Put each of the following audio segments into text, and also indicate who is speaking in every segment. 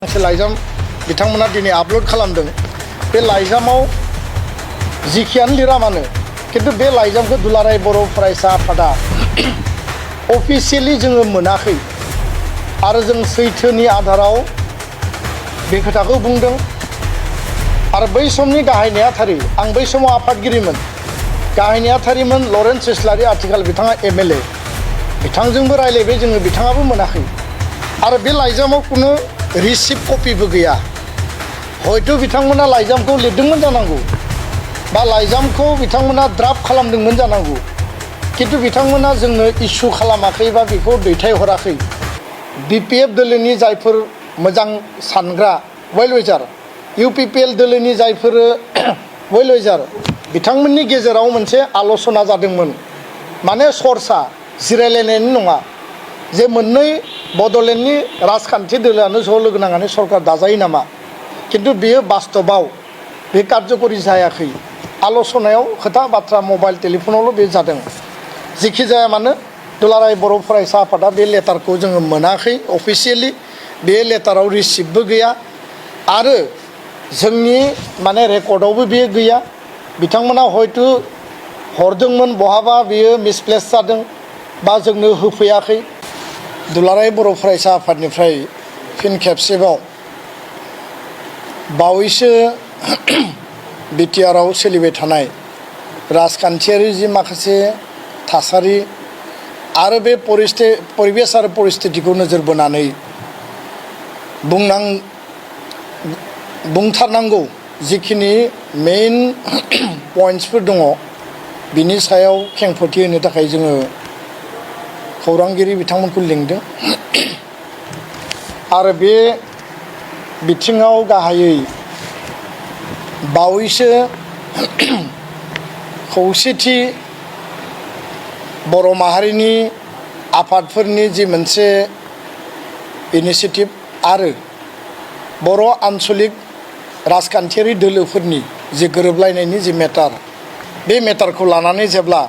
Speaker 1: लाइजाम बिथांमोना दिनै आपलोड खालामदों बे लाइजामाव जिखियानो लिरा मानो किन्तु बे लाइजामखौ दुलाराय बर' फरायसा आफादा अफिसियेलि जोङो मोनाखै आरो जों सैथोनि आधाराव बे खोथाखौ बुंदों आरो बै समनि गाहाय नेहाथारि आं बै समाव आफादगिरिमोन गाहाय नेहाथारिमोन लरेन्स इस्लारि आथिखाल बिथाङा एमएलए बिथांजोंबो रायलायबाय जोङो बिथाङाबो मोनाखै आरो बे लाइजामाव कुनु रिसिप्ट कपिबो गैया हयथ' बिथांमोना लाइजामखौ लिरदोंमोन जानांगौ बा लाइजामखौ बिथांमोना ड्राफ्ट खालामदोंमोन जानांगौ किन्तु बिथांमोना जोंनो इस्यु खालामाखै बा बेखौ दैथायहराखै बिपिएफ दोलोनि जायफोर मोजां सानग्रा वेल विचार इउपिपिएल दोलोनि जायफोर वेल विचार बिथांमोननि गेजेराव मोनसे आल'सना जादोंमोन माने सरसा जिरायलायनायनि नङा जे मोननै बड'लेण्डनि राजखान्थि दोलोआनो ज' लोगो नांनानै सरकार दाजायो नामा किन्तु बेयो बास्तबाव बे कार्यकरि जायाखै आल'सनायाव खोथा बाथ्रा मबाइल टेलिफनावल' बे जादों जेखि जाया मानो दुलाराय बर' फरायसा आफादा बे लेटारखौ जोङो मोनाखै अफिसियेलि बे लेटाराव रिसिप्टबो गैया आरो जोंनि माने रेकर्डआवबो बेयो गैया बिथांमोना हयथ' हरदोंमोन बहाबा बेयो मिसप्लेस जादों बा जोंनो होफैयाखै दुलाराय बर' फरायसा आफादनिफ्राय फिन खेबसेबाव बावैसो बिटिआरआव सोलिबाय थानाय राजखान्थियारि जि माखासे थासारि आरो बे परिबेस आरो परिस्थितिखौ नोजोर बोनानै बुंथारनांगौ जिखिनि मेइन पइन्ट्सफोर दङ बिनि सायाव खेंफोरथि होनो थाखाय जोङो खौरांगिरि बिथांमोनखौ लिंदों आरो बे बिथिङाव गाहायै बावैसो खौसेथि बर' माहारिनि आफादफोरनि जि मोनसे इनिसियेटिभ आरो बर' आन्चलिक राजखान्थियारि दोलोफोरनि जि गोरोबलायनायनि जि मेटार बे मेटारखौ लानानै जेब्ला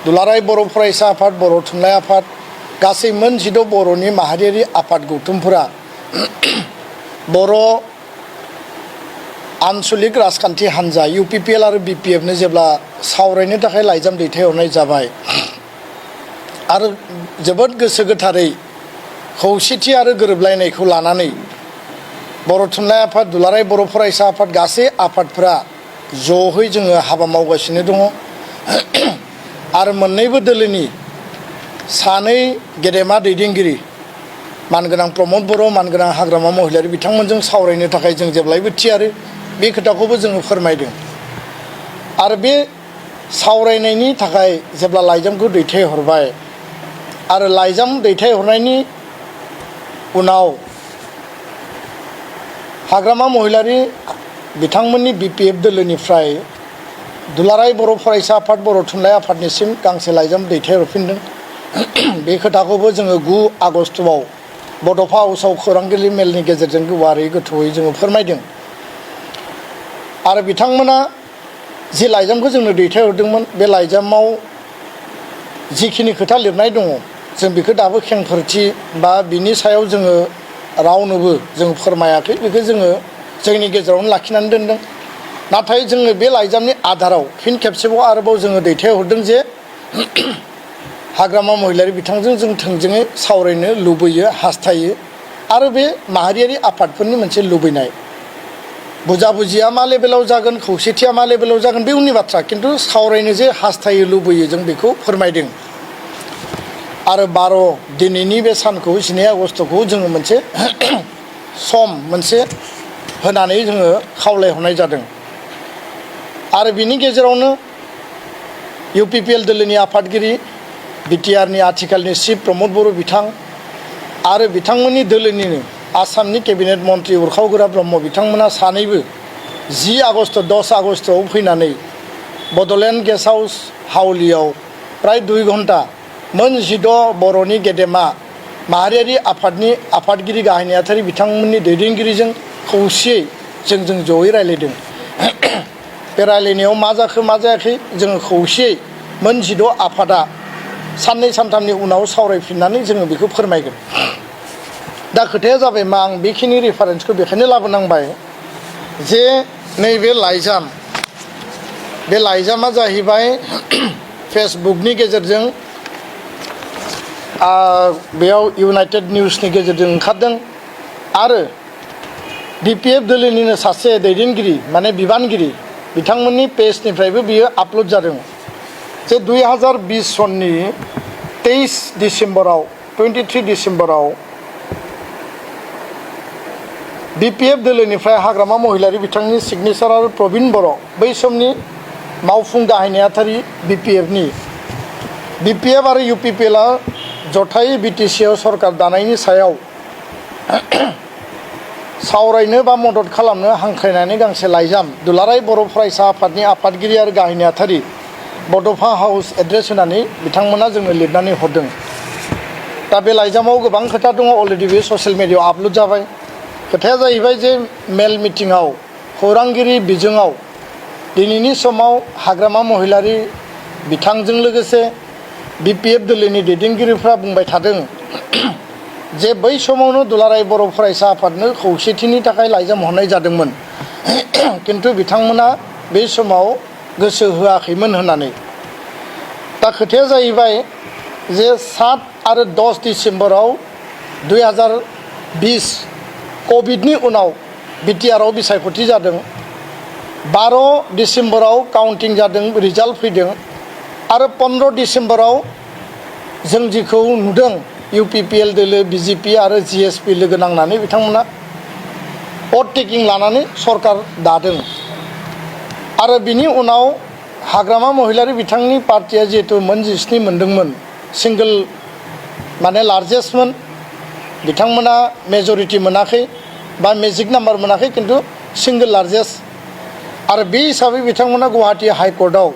Speaker 1: दुलाराय बर' फरायसा आफाद बर' थुनलाइ आफाद गासै मोन 16 बर'नि माहारियारि आफाद गौथुमफोरा बर' आन्चलिक राजखान्थि हान्जा इउपिपिएल आरो बिपिएफनो जेब्ला सावरायनो थाखाय लाइजाम दैथायहरनाय जाबाय आरो जोबोद गोसो गोथारै खौसेथि आरो गोरोबलायनायखौ लानानै बर' थुनलाइ आफाद दुलाराय बर' फरायसा आफाद गासै आफादफोरा ज'है जोङो हाबा मावगासिनो दङ आरो मोननैबो दोलोनि सानै गेदेमा दैदेनगिरि मानगोनां प्रमद बर' मानगोनां हाग्रामा महिलारि बिथांमोनजों सावरायनो थाखाय जों जेब्लायबो थियारि बे खोथाखौबो जोङो फोरमायदों आरो बे सावरायनायनि थाखाय जेब्ला लाइजामखौ दैथायहरबाय आरो लाइजाम दैथायहरनायनि उनाव हाग्रामा महिलारि बिथांमोननि बिपिएफ दोलोनिफ्राय दुलाराय बर' फरायसा आफाद बर' थुनलाइ आफादनिसिम गांसे लाइजाम दैथायहरफिनदों बे खोथाखौबो जोङो 9 आगस्टआव बड'फा हाउसआव खौरांगिरि मेलनि गेजेरजों गुवारै गोथौयै जोङो फोरमायदों आरो बिथांमोना जि लाइजामखौ जोंनो दैथायहरदोंमोन बे लाइजामाव जिखिनि खोथा लिरनाय दङ जों बेखौ दाबो खेंफोरथि बा बिनि सायाव जोङो रावनोबो जों फोरमायाखै बेखौ जोङो जोंनि गेजेरावनो लाखिनानै दोनदों नाथाय जोङो बे लाइजामनि आधाराव फिन खेबसेबाव आरोबाव जोङो दैथायहरदों जे हाग्रामा महिलारि बिथांजों जों थोंजोङै सावरायनो लुबैयो हास्थायो आरो बे माहारियारि आफादफोरनि मोनसे लुबैनाय बुजाबुजिया मा लेभेलाव जागोन खौसेथिया मा लेभेलाव जागोन बे उननि बाथ्रा किन्तु सावरायनो जे हास्थायो लुबैयो जों बेखौ फोरमायदों आरो 12 दिनैनि बे सानखौ 12 आगस्टखौ जोङो मोनसे सम मोनसे होनानै जोङो खावलायहरनाय जादों आरो बिनि गेजेरावनो इउपिपिएल दोलोनि आफादगिरि बिटिआरनि आथिखालनि चिफ प्रमद बर' बिथां आरो बिथांमोननि दोलोनिनो आसामनि केबिनेट मन्त्रि उरखावगोरा ब्रह्म बिथांमोना सानैबो 10 आगस्ट 10 आगस्टआव फैनानै बड'लेण्ड गेस्ट हाउस हाउलियाव प्राय 2 घन्टा मोन 16 बर'नि गेदेमा माहारियारि आफादनि आफादगिरि गाहाय नेहाथारि बिथांमोननि दैदेनगिरिजों खौसेयै जों जयै रायलायदों बे रायलायनायाव मा जाखो मा जायाखै जोङो खौसेयै मोन 16 आफादा साननै सानथामनि उनाव सावरायफिननानै जोङो बेखौ फोरमायगोन दा खोथाया जाबाय मा आं बेखिनि रेफारेन्सखौ बेखायनो लाबोनांबाय जे नैबे लाइजाम बे लाइजामा जाहैबाय फेसबुकनि गेजेरजों बेयाव इउनाइटेड निउसनि गेजेरजों ओंखारदों आरो BPF दोलोनिनो सासे दैदेनगिरि माने बिबानगिरि बिथांमोननि पेजनिफ्रायबो बियो आपल'ड जादों जे 2020 सननि 23 डिसेम्बराव BPF दोलोनिफ्राय हाग्रामा महिलारि बिथांनि सिगनेचार आरो प्रबिन बर' बै समनि मावफुं गाहाय नेहाथारि BPF आरो UPPLआ जथायै BTCआव सरकार दानायनि सायाव सावरायनो बा मदद खालामनो हांख्रायनानै गांसे लाइजाम दुलाराय बर' फरायसा आफादनि आफादगिरि आरो गाहाय नेहाथारि बड'फा हाउस एड्रेस होनानै बिथांमोना जोंनो लिरनानै हरदों। दा बे लाइजामाव गोबां खोथा दङ अलरेडि बे ससियेल मिडियायाव आपल'ड जाबाय। खोथाया जाहैबाय जे मेल मिटिंआव खौरांगिरि बिजोङाव दिनैनि समाव हाग्रामा महिलारि बिथांजों लोगोसे BPF दोलोनि दैदेनगिरिफ्रा बुंबाय थादों जे बै समावनो दुलाराय बर' फरायसा आफादनो खौसेथिनि थाखाय लाइजाम हरनाय जादोंमोन किन्तु बिथांमोना बे समाव गोसो होआखैमोन होननानै। दा खोथाया जाहैबाय जे 7 आरो 10 डिसेम्बराव 2020 कभिडनि उनाव BTRआव बिसायख'थि जादों। 12 डिसेम्बराव काउन्टिं जादों, रिजाल्ट फैदों आरो 15 डिसेम्बराव जों जिखौ नुदों UPPL दोलो BJP आरो GSP लोगो नांनानै बिथांमोना भट टेकिं लानानै सरकार दादों आरो बिनि उनाव हाग्रामा महिलारि बिथांनि पार्टिया जिहेतु मोन 17 मोनदोंमोन सिंगल माने लार्जेस्टमोन बिथांमोना मेजरिटि मोनाखै बा मेजिक नाम्बार मोनाखै किन्तु सिंगल लार्जेस्ट आरो बे हिसाबै बिथांमोना गुवाहाटी हाइकर्टआव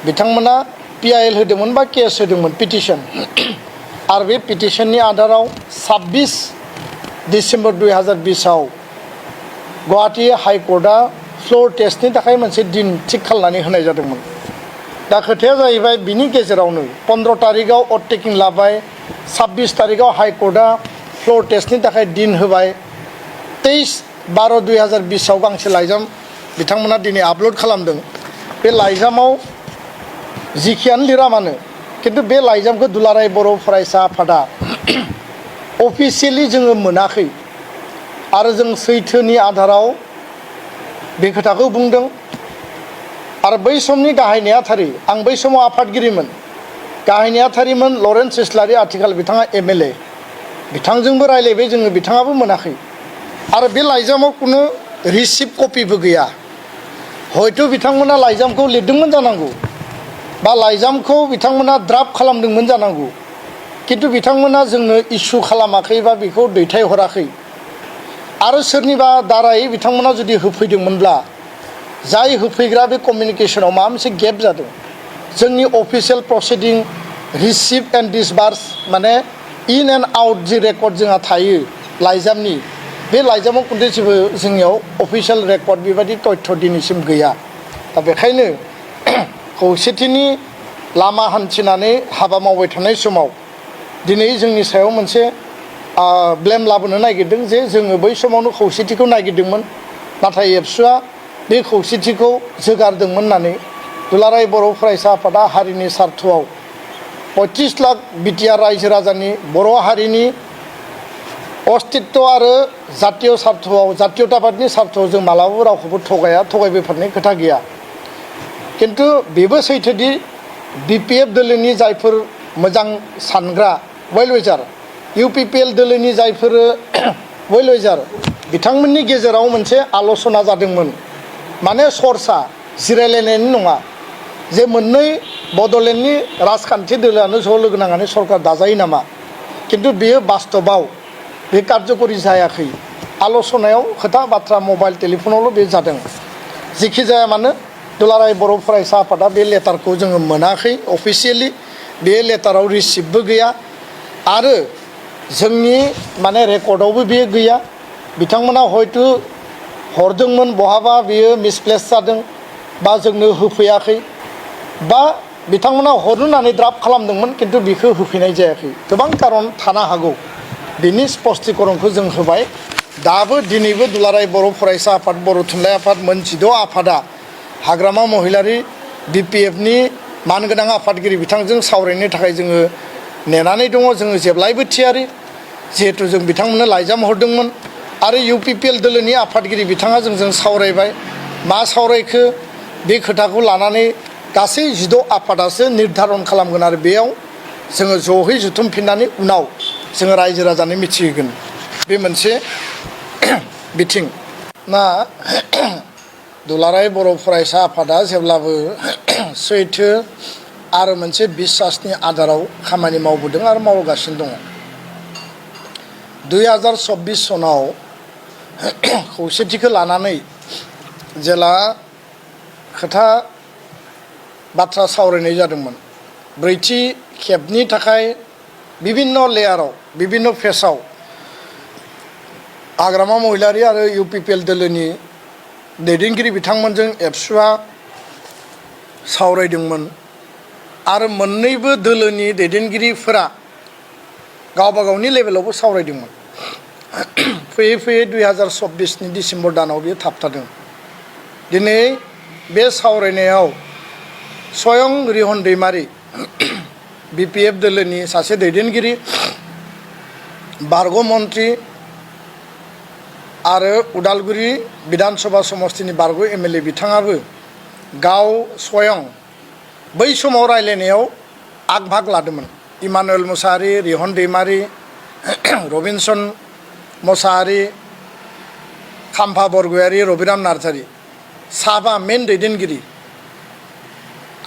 Speaker 1: बिथांमोना PIL होदोंमोन बा केस होदोंमोन पिटिशन आरो बे पिटिशननि आधाराव 26 डिसेम्बर 2020आव गुवाहाटी हाइकर्टआ फ्लोर टेस्टनि थाखाय मोनसे दिन थिक खालामनानै होनाय जादोंमोन। दा खोथाया जाहैबाय बिनि गेजेरावनो 15 तारिखआव भट टेकिं लाबाय, 26 तारिखआव हाइकर्टआ फ्लोर टेस्टनि थाखाय दिन होबाय। 23/12/2020आव गांसे लाइजाम बिथांमोना दिनै आपल'ड खालामदों। बे लाइजामाव जिखियानो लिरा मानो किन्तु बे लाइजामखौ दुलाराय बर' फरायसा आफादा अफिसियेलि जोङो मोनाखै आरो जों सैथोनि आधाराव बे खोथाखौ बुंदों आरो बै समनि गाहाय नेहाथारि आं बै समाव आफादगिरिमोन गाहाय नेहाथारिमोन लरेन्स इस्लारि आथिखाल बिथाङा MLA बिथांजोंबो रायलायबाय जोङो बिथाङाबो मोनाखै आरो बे लाइजामाव कुनु रिसिप्ट कपिबो गैया। हयथ' बिथांमोना लाइजामखौ लिरदोंमोन जानांगौ बा लाइजामखौ बिथांमोना ड्राफ्ट खालामदोंमोन जानांगौ किन्तु बिथांमोना जोंनो इस्यु खालामाखै बा बेखौ दैथायहराखै आरो सोरनिबा दारायै बिथांमोना जुदि होफैदोंमोनब्ला जाय होफैग्रा बे कमिउनिकेशनाव माबा मोनसे गेप जादों। जोंनि अफिसियेल प्रसिडिं रिसिप्ट एन्ड डिसबार्स माने in and out G record जोंहा थायो लाइजामनि बे लाइजामाव खिन्थु जेबो जोंनियाव अफिसियेल रेकर्ड बेबायदि तथ्य दिनैसिम गैया। दा बेखायनो खौसेथिनि लामा हान्थिनानै हाबा मावबाय थानाय समाव दिनै जोंनि सायाव मोनसे ब्लेम लाबोनो नागिरदों जे जोङो बै समावनो खौसेथिखौ नागिरदोंमोन नाथाय एबसुआ बे खौसेथिखौ जोगारदोंमोन होननानै दुलाराय बर' फरायसा आफादा हारिनि सार्थआव 25 लाख BTR रायजो राजानि बर' हारिनि अस्तित्व आरो जातीय सार्थआव जातीयताबादनि सार्थआव जों मालाबाबो रावखौबो थगायबोफेरनाय खोथा गैया। किन्तु बेबो सैथोदि BPF दोलोनि जायफोर मोजां सानग्रा वेल विचार UPPL दोलोनि जायफोर वेल विचार बिथांमोननि गेजेराव मोनसे आल'सना जादोंमोन माने सरसा जिरायलायनायनि नङा जे मोननै बड'लेण्डनि राजखान्थि दोलोआनो ज' लोगो नांनानै सरकार दाजायो नामा किन्तु बेयो बास्तबाव बे कार्यकरि जायाखै आल'सनायाव खोथा बाथ्रा मबाइल टेलिफनावल' बे जादों। जिखि जाया मानो दुलाराय बर' फरायसा आफादा बे लेटारखौ जोङो मोनाखै अफिसियेलि बे लेटाराव रिसिप्टबो गैया आरो जोंनि माने रेकर्डआवबो बेयो गैया। बिथांमोना हयथ' हरदोंमोन बहाबा बेयो मिसप्लेस जादों बा जोंनो होफैयाखै बा बिथांमोना हरनो होननानै ड्राफ्ट खालामदोंमोन किन्तु बेखौ होफैनाय जायाखै। गोबां कारन थानो हागौ बिनि स्पष्टीकरणखौ जों होबाय दाबो दिनैबो दुलाराय बर' फरायसा आफाद बर' थुनलाइ आफाद मोनजिद' आफादा हाग्रामा महिलारि BPFनि मानगोनां आफादगिरि बिथांजों सावरायनो थाखाय जोङो नेनानै दङ जोङो जेब्लायबो थियारि जिहेतु जों बिथांमोननो लाइजाम हरदोंमोन आरो UPPL दोलोनि आफादगिरि बिथाङा जोंजों सावरायबाय मा सावरायखो बे खोथाखौ लानानै गासै 16 आफादासो निर्धारन खालामगोन आरो बेयाव जोङो ज'है जुथुमफिननानै उनाव जोङो रायजो राजानो मिथिहोगोन बे मोनसे बिथिं ना दुलाराय बर' फरायसा आफादा जेब्लाबो सैथो आरो मोनसे बिश्वासनि आधाराव खामानि मावबोदों आरो मावगासिनो दङ 2024 सनाव खौसेथिखौ लानानै जेला खोथा बाथ्रा सावरायनाय जादोंमोन ब्रैथि खेबनि थाखाय बिभिन्न लेयाराव बिभिन्न फेसाव हाग्रामा महिलारि आरो UPPL दोलोनि दैदेनगिरि बिथांमोनजों एबसुआ सावरायदोंमोन आरो मोन्नैबो दोलोनि दैदेनगिरिफोरा गावबा गावनि लेभेलावबो सावरायदोंमोन फैयै फैयै 2024 नि डिसेम्बर दानाव बेयो थाबथादों दिनै बे सावरायनायाव स्वयं रिहन दैमारि BPF दोलोनि सासे दैदेनगिरि बारग' मन्त्रि आरो उदालगुरि विधानसभा समष्टिनि बारग' MLA बिथाङाबो गाव स्वयं बै समाव रायलायनायाव आग भाग लादोंमोन इमानुएल मुसाहारि रिहन दैमारि रबिनसन मुसाहारि खाम्फा बरगयारि रबिराम नार्जारि साबा मेन दैदेनगिरि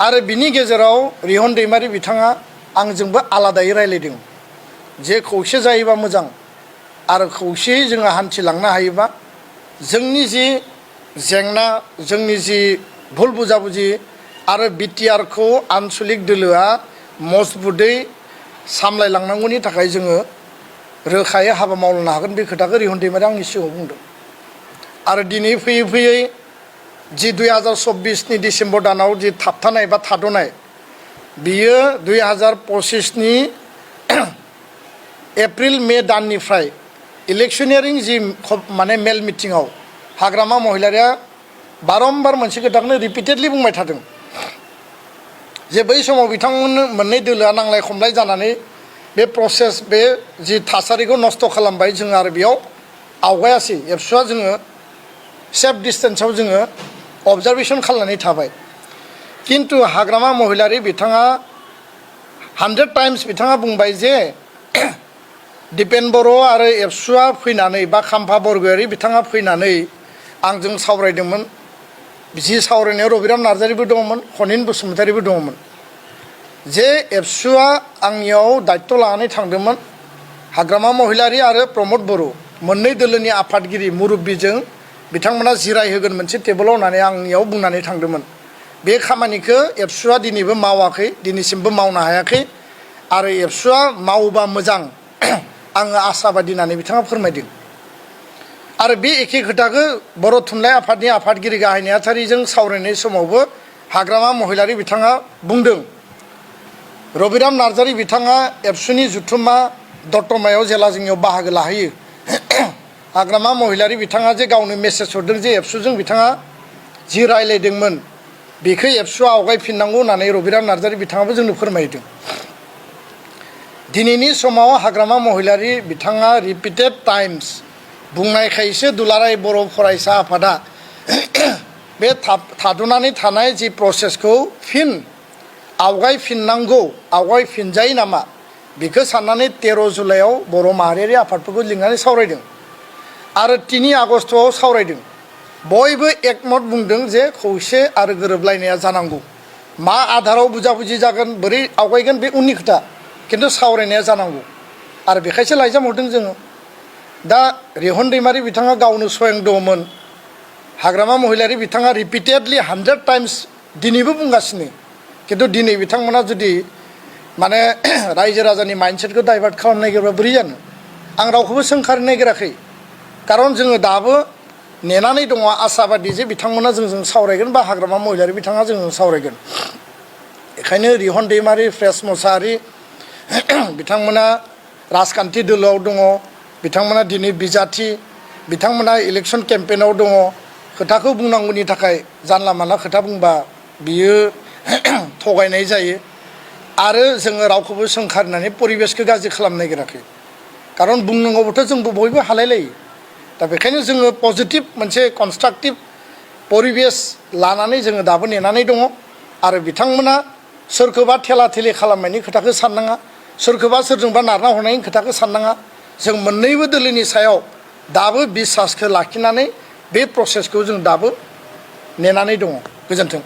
Speaker 1: आरो बिनि गेजेराव रिहन दैमारि बिथाङा आंजोंबो आलादायै रायलायदों जे खौसे जायोबा मोजां आरो खौसेयै जोङो हान्थिलांनो हायोबा जोंनि जि जेंना जोंनि जि भुल बुजाबुजि आरो BTR खौ आन्सलिक दोलोआ मजबुतै सामलायलांनांगौनि थाखाय जोङो रोखायै हाबा मावलांनो हागोन बे खोथाखौ रिहन दैमारि आंनि सिगाङाव बुंदों आरो दिनै फैयै फैयै जि 2024 नि डिसेम्बर दानाव जि थाबथानाय बा थाद'नाय बियो 2025 नि एप्रिल मे दाननिफ्राय इलेक्शनियारिं जि माने मेल मिटिङाव हाग्रामा महिलारिया बारम्बार मोनसे खोथाखौनो रिपिटेडलि बुंबाय थादों जे बै समाव बिथांमोननो मोननै दोलोआ नांलाय खमलाय जानानै बे प्रसेस बे जि थासारिखौ नस्थ' खालामबाय जों आरो बेयाव आवगायासै एबसुआ जोङो सेफ डिस्टेन्सआव जोङो अबजारभेसन खालामनानै थाबाय किन्तु हाग्रामा महिलारि बिथाङा 100 टाइम्स बिथाङा बुंबाय जे दिपेन बर' आरो एबसुआ फैनानै बा खाम्फा बरगयारि बिथाङा फैनानै आंजों सावरायदोंमोन जि सावरायनायाव रबिराम नार्जारिबो दङमोन खनिन बसुमतारिबो दङमोन जे एबसुआ आंनियाव दायित्व लानानै थांदोंमोन हाग्रामा महिलारि आरो प्रमद बर' मोननै दोलोनि आफादगिरि मुरब्बीजों बिथांमोना जिरायहोगोन मोनसे टेबोलाव होननानै आंनियाव बुंनानै थांदोंमोन बे खामानिखौ एबसुआ दिनैबो मावाखै दिनैसिमबो मावनो हायाखै आरो एबसुआ मावोबा मोजां आङो आसाबादि होननानै बिथाङा फोरमायदों आरो बे एखे खोथाखौ बर' थुनलाइ आफादनि आफादगिरि गाहाय नेहाथारिजों सावरायनाय समावबो हाग्रामा महिलारि बिथाङा बुंदों रबिराम नार्जारि बिथाङा एबसुनि जुथुमा दतमायाव जेला जोंनियाव बाहागो लाहैयो हाग्रामा महिलारि बिथाङा जे गावनो मेसेज हरदों जे एबसुजों बिथाङा जि रायलायदोंमोन बेखौ एबसुआ आवगायफिननांगौ होननानै रबिराम नार्जारि बिथाङाबो जोंनो फोरमायदों दिनैनि समाव हाग्रामा महिलारि बिथाङा रिपिटेड टाइम्स बुंनायखायसो दुलाराय बर' फरायसा आफादा बे थाद'नानै थानाय जि प्रसेसखौ फिन आवगायफिननांगौ आवगायफिनजायो नामा बेखौ साननानै 13 जुलाइआव बर' माहारियारि आफादफोरखौ लिंनानै सावरायदों आरो 3 आगस्टआव सावरायदों बयबो एकमत बुंदों जे खौसे आरो गोरोबलायनाया जानांगौ मा आधाराव बुजाबुजि जागोन बोरै आवगायगोन बे उननि खोथा किन्तु सावरायनाया जानांगौ आरो बेखायसो लाइजाम हरदों जोङो दा रिहन दैमारि बिथाङा गावनो स्वयं दङमोन हाग्रामा महिलारि बिथाङा रिपिटेडलि 100 टाइम्स दिनैबो बुंगासिनो किन्तु दिनै बिथांमोना जुदि माने रायजो राजानि माइन्डसेटखौ डाइभार्ट खालामनो नागिरबा बोरै जानो आं रावखौबो सोंखारनो नागिराखै कारन जोङो दाबो नेनानै दङ आसाबादि जे बिथांमोना जोंजों सावरायगोन बा हाग्रामा महिलारि बिथाङा जोंजों सावरायगोन बेखायनो रिहन दैमारि फ्रेस मुसाहारि बिथांमोना राजखान्थि दोलोआव दङ बिथांमोना दिनै बिजाथि बिथांमोना इलेक्सन केम्पेइनाव दङ खोथाखौ बुंनांगौनि थाखाय जानला मानला खोथा बुंबा बियो थगायनाय जायो आरो जोङो रावखौबो सोंखारिनानै परिबेसखौ गाज्रि खालामनो नागिराखै खारन बुंनांगौबोथ' जोंबो बयबो हालायलायो दा बेखायनो जोङो पजिटिभ मोनसे कनस्ट्राक्टिभ परिबेस लानानै जोङो दाबो नेनानै दङ आरो बिथांमोना सोरखौबा थेला थेलि खालामनायनि खोथाखौ साननाङा सोरखौबा सोरजोंबा नारना हरनायनि खोथाखौ साननाङा जों मोननैबो दोलोनि सायाव दाबो बिसासखौ लाखिनानै बे प्रसेसखौ जों दाबो नेनानै दङ गोजोन्थों